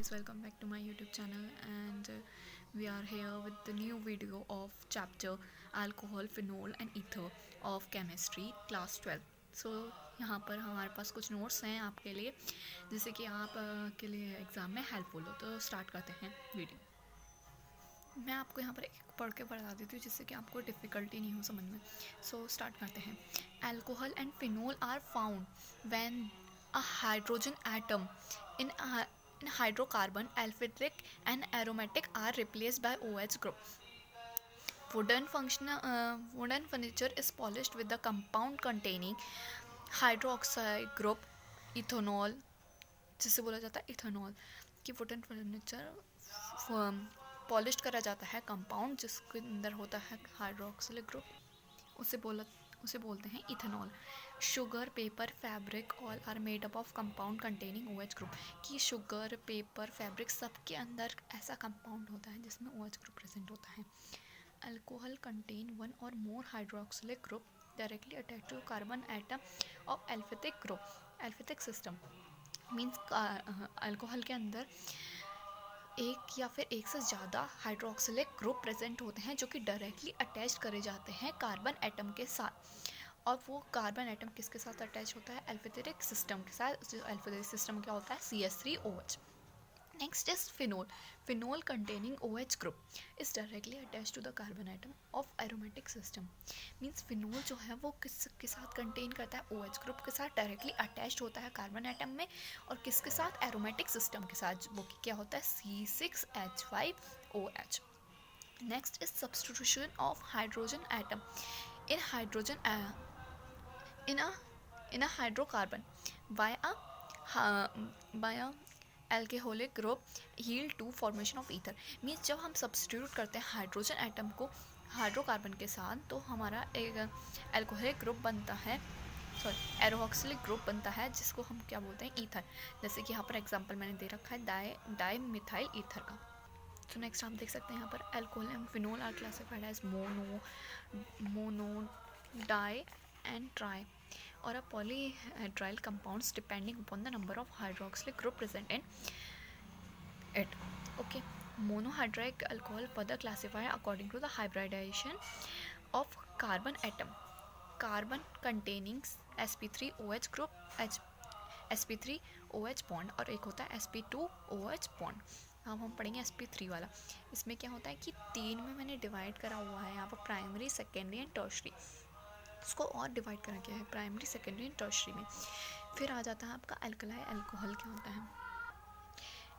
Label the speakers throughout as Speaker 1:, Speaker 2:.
Speaker 1: guys, welcome back to my YouTube channel and we are here with the new video of chapter alcohol, phenol and ether of chemistry class 12. So यहाँ पर हमारे पास कुछ notes हैं आपके लिए जिससे कि आप के लिए एग्ज़ाम में हेल्पफुल हो. तो स्टार्ट करते हैं वीडियो. मैं आपको यहाँ पर एक पढ़ के बता देती हूँ जिससे कि आपको डिफ़िकल्टी नहीं हो समझ में. सो स्टार्ट करते हैं. Alcohol and phenol are found when a hydrogen atom in hydrocarbon, aliphatic and aromatic are replaced by OH group. Wooden furniture is polished with the compound containing hydroxide group ethanol, जिसे बोला जाता है ethanol. कि wooden furniture polish करा जाता है compound जिसके अंदर होता है हाइड्रोक्सिलिक ग्रुप, उसे बोलते हैं ethanol. Sugar, paper, fabric all are made up of compound containing OH group. कि शुगर, पेपर, फैब्रिक सबके अंदर ऐसा कंपाउंड होता है जिसमें OH ग्रुप प्रेजेंट होता है. अल्कोहल कंटेन वन और more hydroxylic group directly attach to carbon atom of aliphatic group. Aliphatic system means alcohol के अंदर एक या फिर एक से ज़्यादा हाइड्रोक्सिलिक ग्रुप प्रेजेंट होते हैं जो कि डायरेक्टली अटैच करे जाते हैं कार्बन एटम के साथ. और वो कार्बन एटम किसके साथ अटैच होता है? एल्फेटिक सिस्टम के साथ. जो एल्फेटिक सिस्टम क्या होता है? CH3OH. Next is phenol. Phenol containing OH group is directly attach to the carbon atom of aromatic system. Means phenol जो है वो किसके साथ कंटेन करता है? OH ग्रुप के साथ डायरेक्टली अटैच्ड होता है कार्बन एटम में. और किसके साथ? एरोमेटिक सिस्टम के साथ, वो क्या होता है? C6H5OH. Next is substitution of hydrogen atom in hydrogen in a hydrocarbon by a alcoholic group yield to formation of ether. Means जब हम सब्स्टिट्यूट करते हैं हाइड्रोजन एटम को हाइड्रोकार्बन के साथ तो हमारा एक अल्कोहलिक ग्रुप बनता है, एरोक्सिलिक ग्रुप बनता है जिसको हम क्या बोलते हैं? ईथर. जैसे कि यहाँ पर एग्जांपल मैंने दे रखा है डाई मिथाइल ईथर का. तो नेक्स्ट आप देख सकते हैं यहाँ पर alcohol and phenol are classified as mono di and tri or a polyhedral compounds depending upon the number of hydroxylic group present in it. Okay, monohydric alcohol further classified according to the hybridization of carbon atom. Carbon containing sp3OH group sp3OH bond और एक होता है sp2OH bond. अब हम पढ़ेंगे sp3 वाला. इसमें क्या होता है कि 3 में मैंने डिवाइड करा हुआ है यहाँ पर प्राइमरी, सेकेंडरी एंड टर्शरी. उसको और डिवाइड करा गया है प्राइमरी, सेकेंडरी एंड टर्शरी में. फिर आ जाता है आपका अल्कलाई अल्कोहल. क्या होता है?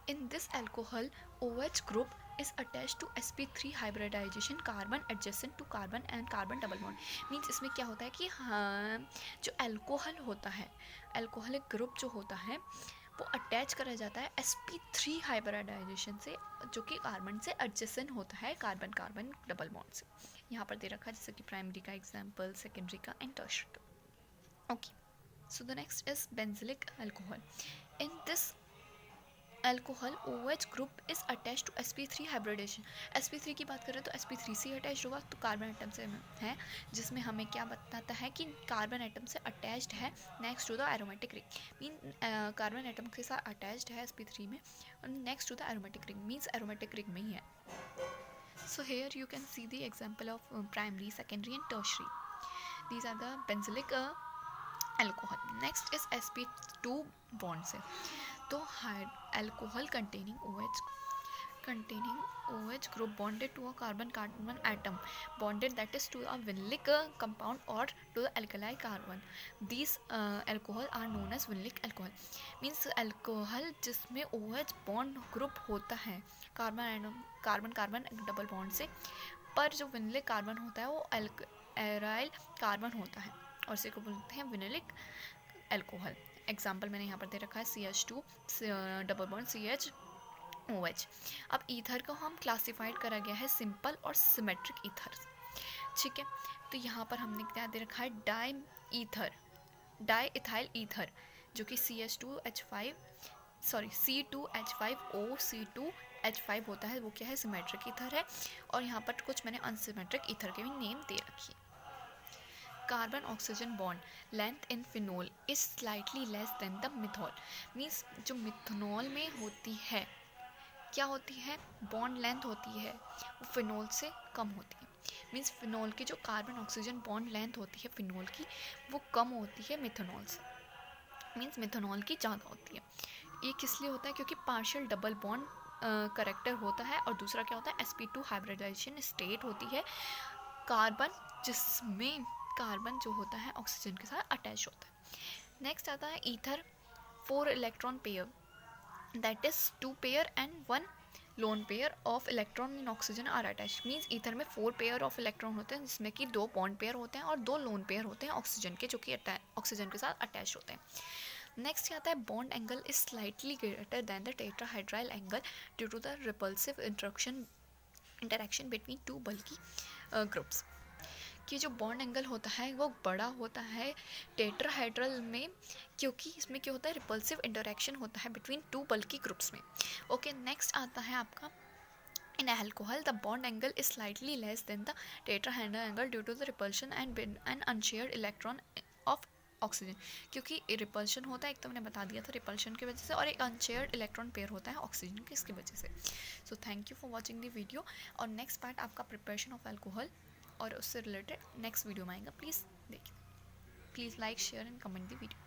Speaker 1: In this alcohol OH group is attach to sp3 hybridization carbon adjacent to carbon and carbon double bond. Means इसमें क्या होता है कि हाँ, जो अल्कोहल होता है, अल्कोहलिक ग्रुप जो होता है वो अटैच करा जाता है sp3 हाइब्रिडाइजेशन से जो कि कार्बन से एडजेसेंट होता है कार्बन कार्बन डबल बॉन्ड से. यहाँ पर दे रखा है जैसे कि प्राइमरी का एग्जाम्पल, सेकेंडरी का एंड टर्शरी का. Okay, so the next is benzylic alcohol. In this alcohol OH group is attach to sp3 hybridization. sp3 की बात करें तो sp3 से अटैच होगा तो कार्बन एटम से है, जिसमें हमें क्या बताता है कि कार्बन एटम से अटैच्ड है next to the aromatic ring. Mean carbon atom के साथ अटैच्ड है sp3 में और next to the aromatic ring means aromatic ring में ही है. So here you can see the example of primary, secondary and tertiary. These are the benzylic alcohol. Next is sp2 bond से. तो alcohol containing OH group bonded to a carbon atom bonded that is to a vinylic compound or to the alkali carbon. These alcohol are known as vinylic alcohol. Means alcohol जिसमें OH bond group होता है carbon double bond से, पर जो विनिलिक carbon होता है वो aryl carbon होता है और इसे को बोलते हैं विनिलिक अल्कोहल. एग्जाम्पल मैंने यहाँ पर दे रखा है CH2 डबल बॉन्ड CHOH. अब ईथर को हम क्लासिफाइड करा गया है सिंपल और सिमेट्रिक ईथर. ठीक है, तो यहाँ पर हमने क्या दे रखा है? डाई इथाइल ईथर जो कि C2H5O C2H5 होता है, वो क्या है? सिमेट्रिक ईथर है. और यहाँ पर कुछ मैंने अनसिमेट्रिक ईथर के भी नेम दे रखी है. Carbon oxygen bond length in phenol is slightly less than the methanol. Means जो मिथनॉल में होती है क्या होती है, बॉन्ड लेंथ होती है वो फिनोल से कम होती है। मीन्स फिनोल की जो कार्बन ऑक्सीजन बॉन्ड लेंथ होती है फिनोल की वो कम होती है मिथेनॉल से, मीन्स मिथेनॉल की ज़्यादा होती है। ये किस लिए होता है, क्योंकि पार्शियल डबल बॉन्ड करेक्टर होता है, और दूसरा क्या होता है, sp2 हाइब्रिडाइजेशन स्टेट होती है कार्बन, जिसमें कार्बन जो होता है ऑक्सीजन के साथ अटैच होता है। नेक्स्ट आता है ether, 4 electron pair, that is 2 pair and 1 lone pair of electron in oxygen are attach. Means ether में 4 पेयर ऑफ इलेक्ट्रॉन होते हैं जिसमें कि 2 बॉन्ड पेयर होते हैं और 2 लोन पेयर होते हैं ऑक्सीजन के, जो कि ऑक्सीजन के साथ अटैच होते हैं। नेक्स्ट क्या आता है, bond angle is slightly greater than the tetrahedral angle due to the repulsive interaction between 2 bulky groups. कि जो बॉन्ड एंगल होता है वो बड़ा होता है टेट्राहाइड्रल में, क्योंकि इसमें क्या होता है, रिपल्सिव इंटरेक्शन होता है बिटवीन 2 बल्की ग्रुप्स में। ओके, नेक्स्ट आता है आपका in alcohol the bond angle is slightly less than the tetrahedral angle due to the repulsion and unshared electron of oxygen. क्योंकि रिपल्शन होता है, एक तो मैंने बता दिया था रिपल्शन की वजह से, और एक अनशेयर्ड इलेक्ट्रॉन पेयर होता है ऑक्सीजन के, इसकी वजह से। So thank you for watching the video, और नेक्स्ट पार्ट आपका प्रिपरेशन ऑफ अल्कोहल और उससे रिलेटेड नेक्स्ट वीडियो में आएगा। प्लीज़ देखिए, please like share and comment the video.